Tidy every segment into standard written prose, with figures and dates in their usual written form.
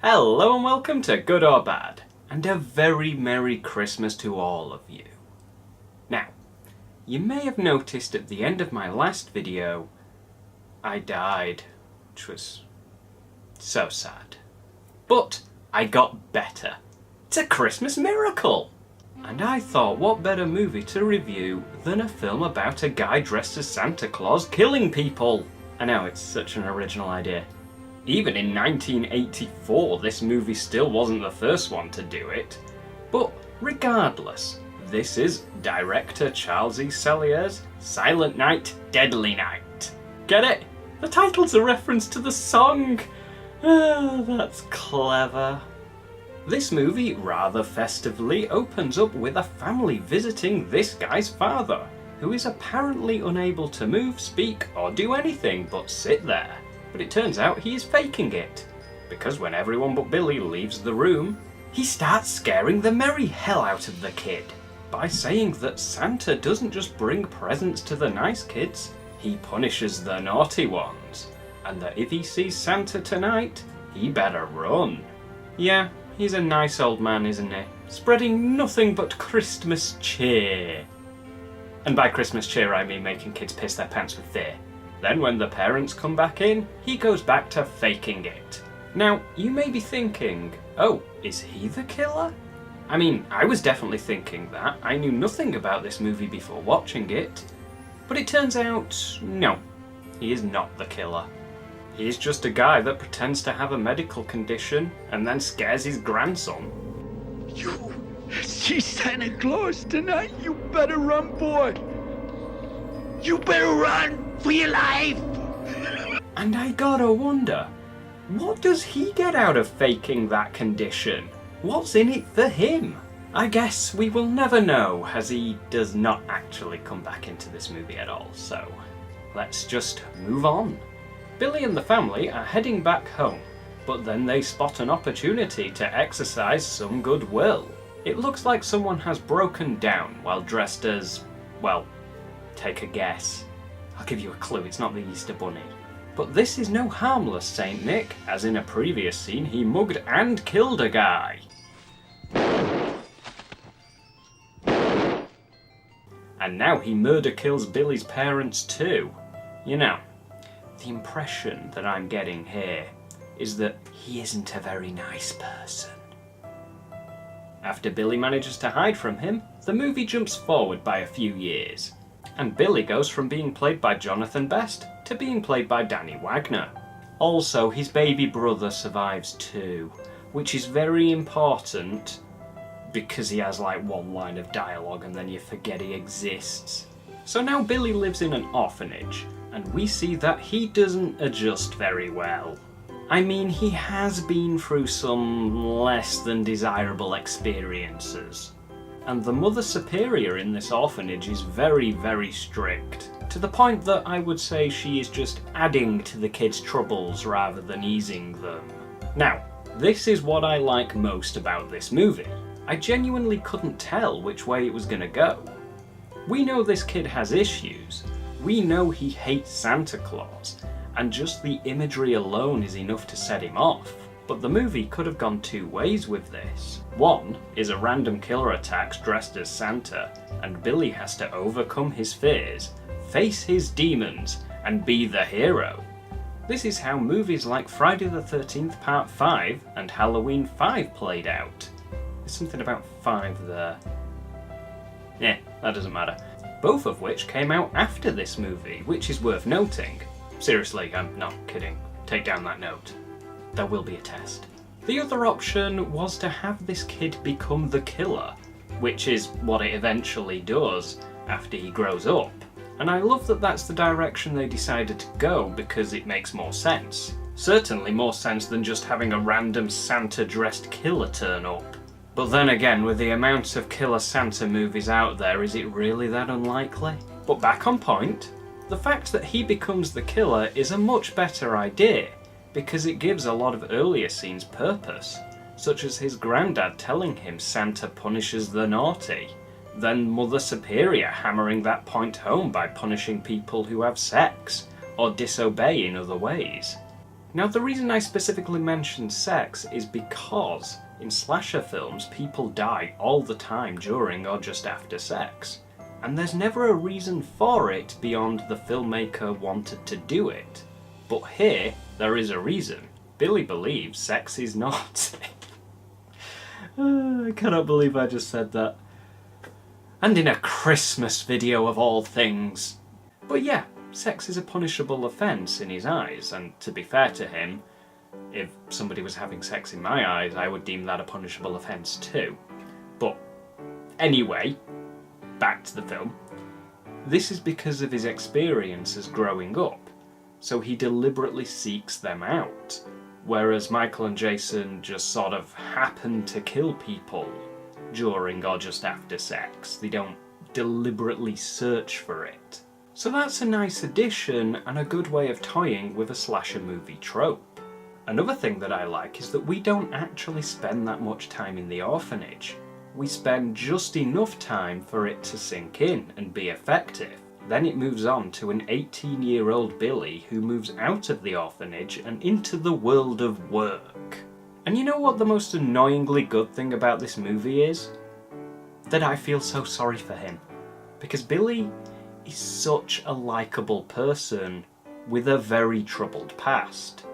Hello and welcome to Good or Bad, and a very Merry Christmas to all of you. Now, you may have noticed at the end of my last video, I died, which was so sad. But I got better. It's a Christmas miracle! And I thought, what better movie to review than a film about a guy dressed as Santa Claus killing people? I know, it's such an original idea. Even in 1984, this movie still wasn't the first one to do it. But regardless, this is director Charles E. Sellier's Silent Night, Deadly Night. Get it? The title's a reference to the song. That's clever. This movie rather festively opens up with a family visiting this guy's father, who is apparently unable to move, speak, or do anything but sit there. But it turns out he is faking it, because when everyone but Billy leaves the room, he starts scaring the merry hell out of the kid by saying that Santa doesn't just bring presents to the nice kids, he punishes the naughty ones, and that if he sees Santa tonight, he better run. Yeah, he's a nice old man, isn't he? Spreading nothing but Christmas cheer. And by Christmas cheer I mean making kids piss their pants with fear. Then when the parents come back in, he goes back to faking it. Now, you may be thinking, oh, is he the killer? I mean, I was definitely thinking that. I knew nothing about this movie before watching it. But it turns out, no, he is not the killer. He is just a guy that pretends to have a medical condition and then scares his grandson. You see Santa Claus tonight? You better run, boy. You better run for your life. And I gotta wonder, what does he get out of faking that condition? What's in it for him? I guess we will never know, as he does not actually come back into this movie at all, so let's just move on. Billy and the family are heading back home, but then they spot an opportunity to exercise some goodwill. It looks like someone has broken down while dressed as, well, take a guess. I'll give you a clue, it's not the Easter Bunny. But this is no harmless Saint Nick, as in a previous scene he mugged and killed a guy. And now he murder kills Billy's parents too. You know, the impression that I'm getting here is that he isn't a very nice person. After Billy manages to hide from him, the movie jumps forward by a few years. And Billy goes from being played by Jonathan Best to being played by Danny Wagner. Also, his baby brother survives too, which is very important because he has like one line of dialogue and then you forget he exists. So now Billy lives in an orphanage, and we see that he doesn't adjust very well. I mean, he has been through some less than desirable experiences. And the Mother Superior in this orphanage is very, very strict, to the point that I would say she is just adding to the kids' troubles rather than easing them. Now, this is what I like most about this movie. I genuinely couldn't tell which way it was going to go. We know this kid has issues, we know he hates Santa Claus, and just the imagery alone is enough to set him off. But the movie could have gone two ways with this. One is a random killer attacks dressed as Santa, and Billy has to overcome his fears, face his demons, and be the hero. This is how movies like Friday the 13th Part 5 and Halloween 5 played out. There's something about 5 there. That doesn't matter. Both of which came out after this movie, which is worth noting. Seriously, I'm not kidding. Take down that note. There will be a test. The other option was to have this kid become the killer, which is what it eventually does after he grows up. And I love that that's the direction they decided to go because it makes more sense. Certainly more sense than just having a random Santa-dressed killer turn up. But then again, with the amount of killer Santa movies out there, is it really that unlikely? But back on point, the fact that he becomes the killer is a much better idea, because it gives a lot of earlier scenes purpose, such as his granddad telling him Santa punishes the naughty, then Mother Superior hammering that point home by punishing people who have sex, or disobey in other ways. Now, the reason I specifically mentioned sex is because in slasher films, people die all the time during or just after sex. And there's never a reason for it beyond the filmmaker wanted to do it. But here, there is a reason. Billy believes sex is not. I cannot believe I just said that. And in a Christmas video of all things. But yeah, sex is a punishable offence in his eyes, and to be fair to him, if somebody was having sex in my eyes, I would deem that a punishable offence too. But anyway, back to the film. This is because of his experiences growing up, so he deliberately seeks them out, whereas Michael and Jason just sort of happen to kill people during or just after sex. They don't deliberately search for it. So that's a nice addition and a good way of toying with a slasher movie trope. Another thing that I like is that we don't actually spend that much time in the orphanage. We spend just enough time for it to sink in and be effective. Then it moves on to an 18-year-old Billy who moves out of the orphanage and into the world of work. And you know what the most annoyingly good thing about this movie is? That I feel so sorry for him. Because Billy is such a likeable person with a very troubled past.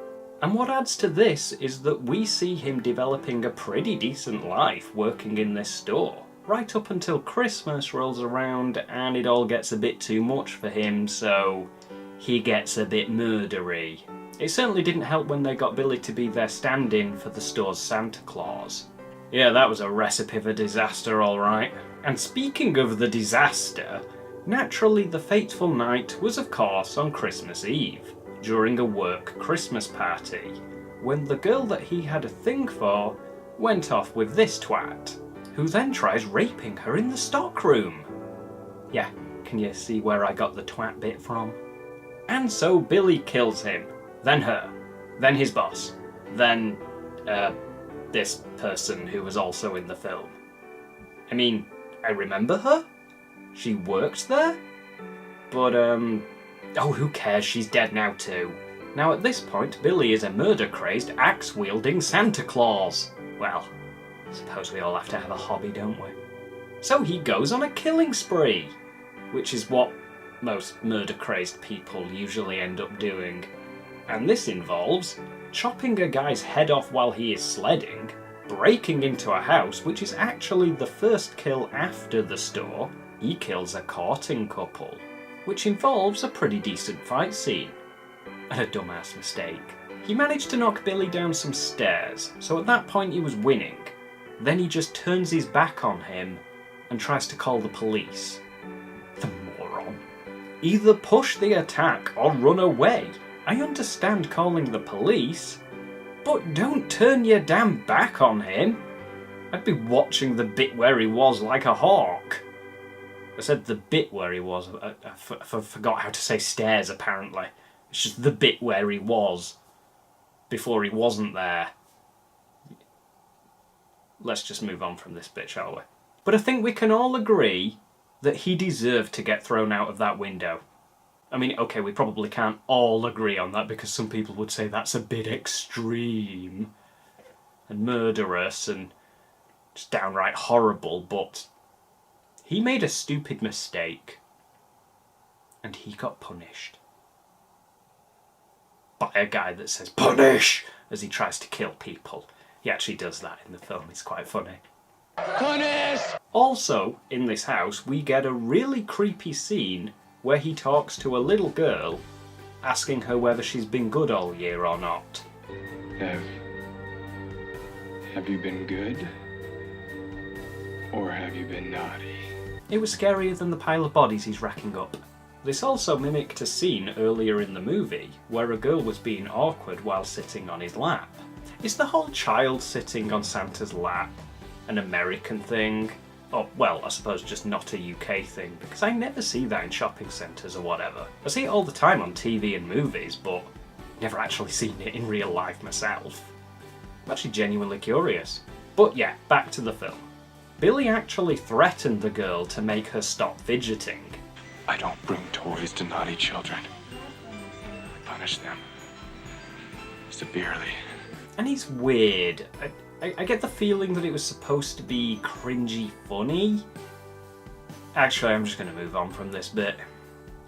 And what adds to this is that we see him developing a pretty decent life working in this store, right up until Christmas rolls around and it all gets a bit too much for him, so he gets a bit murdery. It certainly didn't help when they got Billy to be their stand-in for the store's Santa Claus. Yeah, that was a recipe for disaster, alright. And speaking of the disaster, naturally the fateful night was of course on Christmas Eve, during a work Christmas party, when the girl that he had a thing for went off with this twat, who then tries raping her in the stockroom. Yeah, can you see where I got the twat bit from? And so Billy kills him, then her, then his boss, then, this person who was also in the film. I mean, I remember her? She worked there? But, oh, who cares, she's dead now too. Now at this point, Billy is a murder-crazed, axe-wielding Santa Claus. Well, I suppose we all have to have a hobby, don't we? So he goes on a killing spree, which is what most murder-crazed people usually end up doing. And this involves chopping a guy's head off while he is sledding, breaking into a house, which is actually the first kill after the store. He kills a courting couple, which involves a pretty decent fight scene. And a dumbass mistake. He managed to knock Billy down some stairs, so at that point he was winning. Then he just turns his back on him and tries to call the police. The moron. Either push the attack or run away. I understand calling the police, but don't turn your damn back on him. I'd be watching the bit where he was like a hawk. I said the bit where he was. I forgot how to say stairs, apparently. It's just the bit where he was before he wasn't there. Let's just move on from this bit, shall we? But I think we can all agree that he deserved to get thrown out of that window. I mean, okay, we probably can't all agree on that because some people would say that's a bit extreme and murderous and just downright horrible, but he made a stupid mistake and he got punished by a guy that says "punish" as he tries to kill people. He actually does that in the film, it's quite funny. Punish! Also, in this house, we get a really creepy scene where he talks to a little girl, asking her whether she's been good all year or not. Have you been good? Or have you been naughty? It was scarier than the pile of bodies he's racking up. This also mimicked a scene earlier in the movie where a girl was being awkward while sitting on his lap. Is the whole child sitting on Santa's lap an American thing? Oh, well, I suppose just not a UK thing, because I never see that in shopping centres or whatever. I see it all the time on TV and movies, but never actually seen it in real life myself. I'm actually genuinely curious. But yeah, back to the film. Billy actually threatened the girl to make her stop fidgeting. I don't bring toys to naughty children. I punish them. severely. And he's weird. I get the feeling that it was supposed to be cringy funny. Actually, I'm just going to move on from this bit.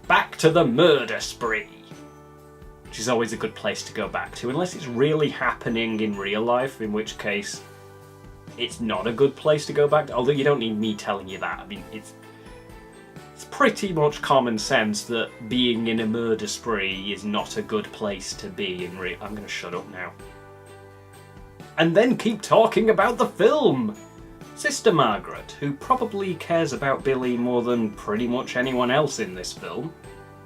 Back to the murder spree. Which is always a good place to go back to, unless it's really happening in real life, in which case it's not a good place to go back to. Although you don't need me telling you that. I mean, it's pretty much common sense that being in a murder spree is not a good place to be in real. I'm going to shut up now. And then keep talking about the film. Sister Margaret, who probably cares about Billy more than pretty much anyone else in this film,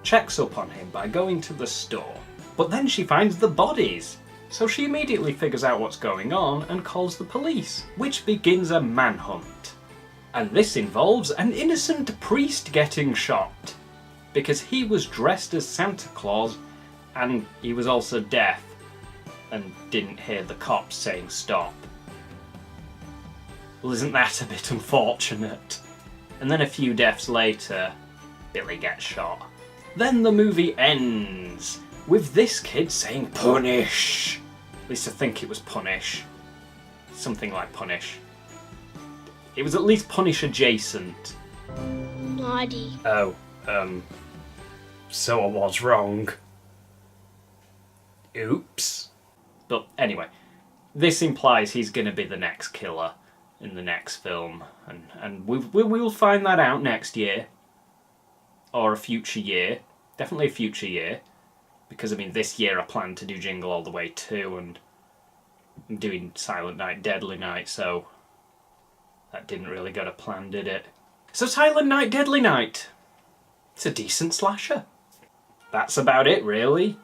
checks up on him by going to the store. But then she finds the bodies, so she immediately figures out what's going on and calls the police, which begins a manhunt. And this involves an innocent priest getting shot, because he was dressed as Santa Claus and he was also deaf and didn't hear the cops saying stop. Well, isn't that a bit unfortunate? And then a few deaths later, Billy gets shot. Then the movie ends with this kid saying punish. At least I think it was punish. Something like punish. It was at least punish adjacent. Naughty. Oh, so I was wrong. Oops. But anyway, this implies he's going to be the next killer in the next film, and we will find that out next year, or a future year, definitely a future year, because I mean this year I plan to do Jingle All the Way 2, and I'm doing Silent Night, Deadly Night, so that didn't really go to plan, did it? So Silent Night, Deadly Night, it's a decent slasher. That's about it, really.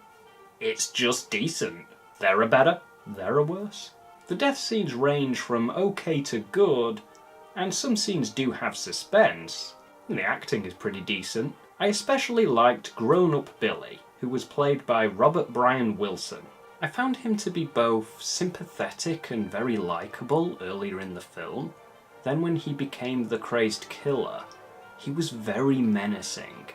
It's just decent. There are better, there are worse. The death scenes range from okay to good, and some scenes do have suspense, and the acting is pretty decent. I especially liked grown-up Billy, who was played by Robert Brian Wilson. I found him to be both sympathetic and very likeable earlier in the film. Then when he became the crazed killer, he was very menacing,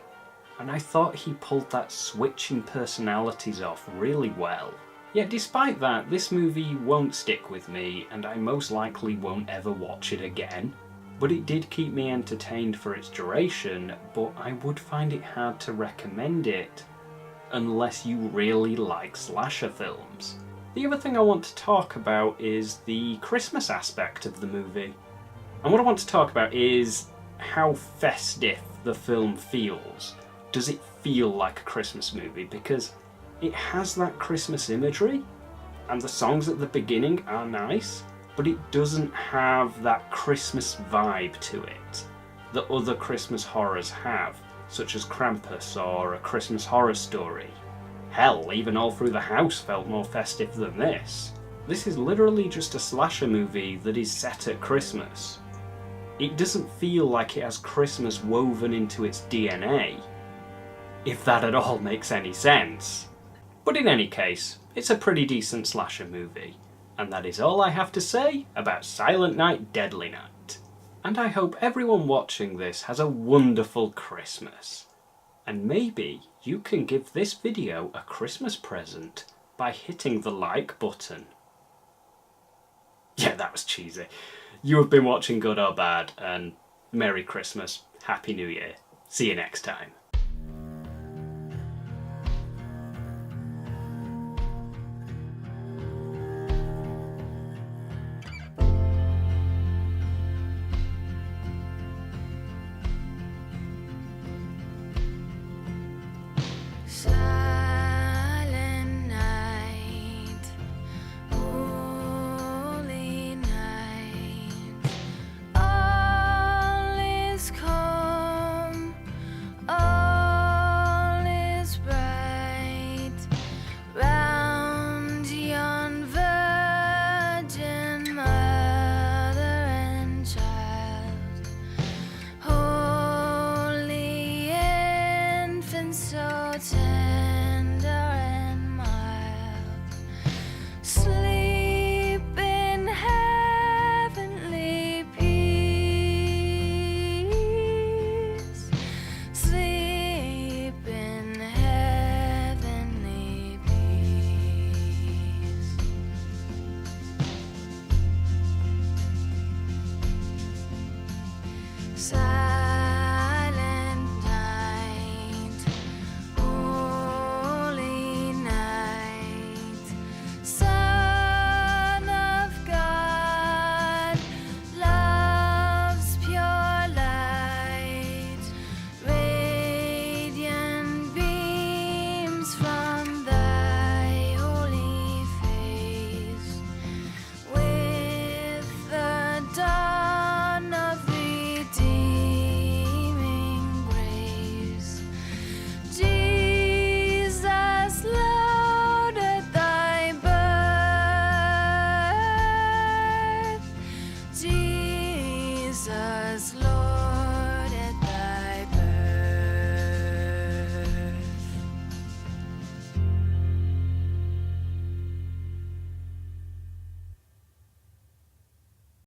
and I thought he pulled that switch in personalities off really well. Yet despite that, this movie won't stick with me, and I most likely won't ever watch it again. But it did keep me entertained for its duration, but I would find it hard to recommend it unless you really like slasher films. The other thing I want to talk about is the Christmas aspect of the movie. And what I want to talk about is how festive the film feels. Does it feel like a Christmas movie? Because it has that Christmas imagery, and the songs at the beginning are nice, but it doesn't have that Christmas vibe to it that other Christmas horrors have, such as Krampus or A Christmas Horror Story. Hell, even All Through the House felt more festive than this. This is literally just a slasher movie that is set at Christmas. It doesn't feel like it has Christmas woven into its DNA, if that at all makes any sense. But in any case, it's a pretty decent slasher movie, and that is all I have to say about Silent Night, Deadly Night. And I hope everyone watching this has a wonderful Christmas. And maybe you can give this video a Christmas present by hitting the like button. Yeah, that was cheesy. You have been watching Good or Bad, and Merry Christmas, Happy New Year. See you next time.